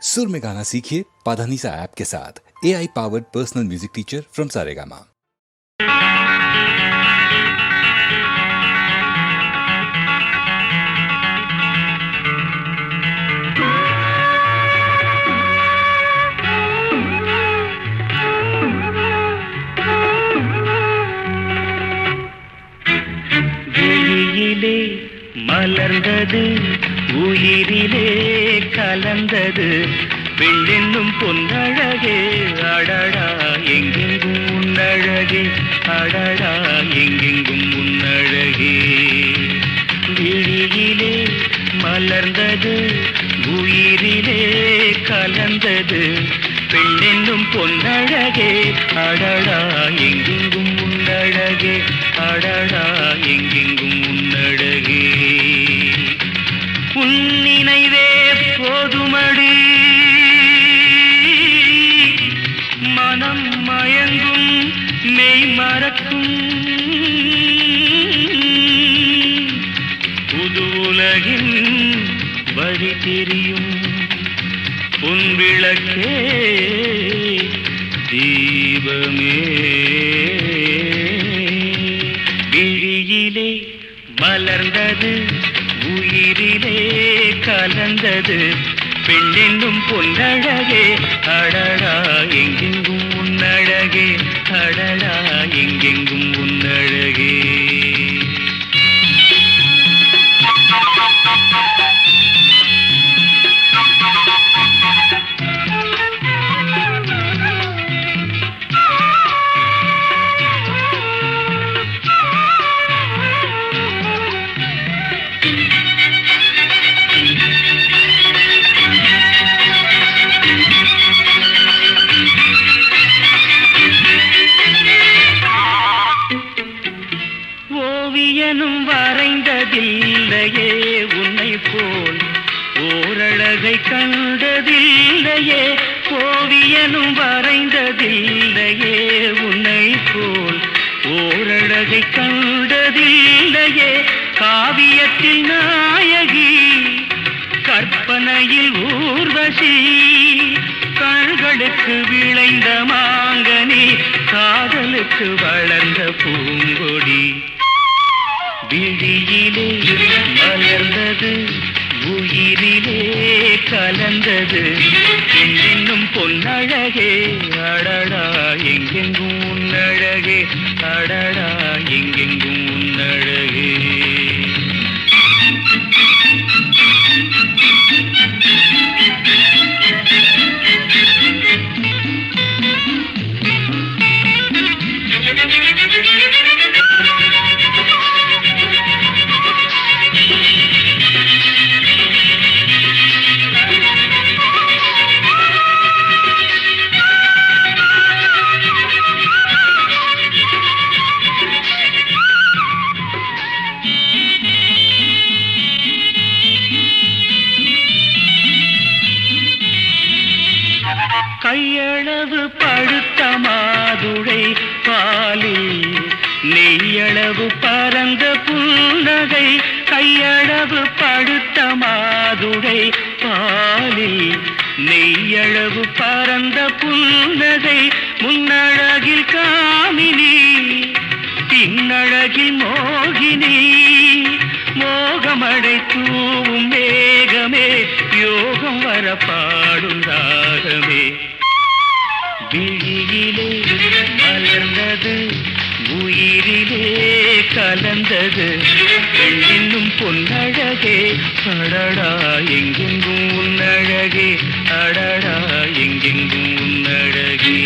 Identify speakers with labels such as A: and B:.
A: सुर में गाना सीखिए पाधानीसा ऐप के साथ। AI powered personal music teacher from Saregama.
B: விழியிலே மலர்ந்தது உயிரிலே கலந்தது பெண்ணென்னும் பொன்னழகே அடடா எங்கெங்கும் உன்னழகே அடடா எங்கெங்கும் உன்னழகே விழியிலே மலர்ந்தது உயிரிலே கலந்தது பெண்ணென்னும் பொன்னழகே அடடா எங்கெங்கும் உன்னழகே அடடா எங்கெங்கும் உன்னழகே உன் நினைவே போதுமடி மனம் மயங்கும் மெய் மறக்கும் புது உலகின் வழி தெரியும் உன் விளக்கே தீபமே விழியிலே மலர்ந்தது உயிரிலே கலந்தது பெண்ணென்னும் பொன்னழகே அடடா எங்கெங்கும் உன்னழகே அடடா எங்கெங்கும் உன்னழகே ஓவியனும் வரைந்ததில்லையே உன்னை போல் ஓரழகை கண்டதில்லையே ஓவியனும் வரைந்ததில்லையே உன்னை போல் ஓரழகை கண்டதில்லையே காவியத்தில் நாயகி கற்பனையில் ஊர்வசி கண்களுக்கு விளைந்த மாங்கனி காதலுக்கு வளர்ந்த பூங்கொடி விழியிலே மலர்ந்தது உயிரிலே கலந்தது பெண்ணென்னும் பொன்னழகே அடடா எங்கெங்கும் உன்னழகே அடடா எங்கெங்கும் உன்னழகே கையளவு பழுத்த மாதுளை பாலில் நெய்யளவு பரந்த புன்னகை கையளவு பழுத்த மாதுளை பாலில் நெய்யளவு பரந்த புன்னகை முன்னழகில் காமினி பின்னழகில் மோகினி மோகமடை தூவும் மேகமே யோகம் வர பாடும் ராகமே விழியிலே மலர்ந்தது உயிரிலே கலந்தது பெண்ணின்னும் பொன்னழகே அடடா எங்கெங்கும் உன்னழகே அடடா எங்கெங்கும் உன்னழகே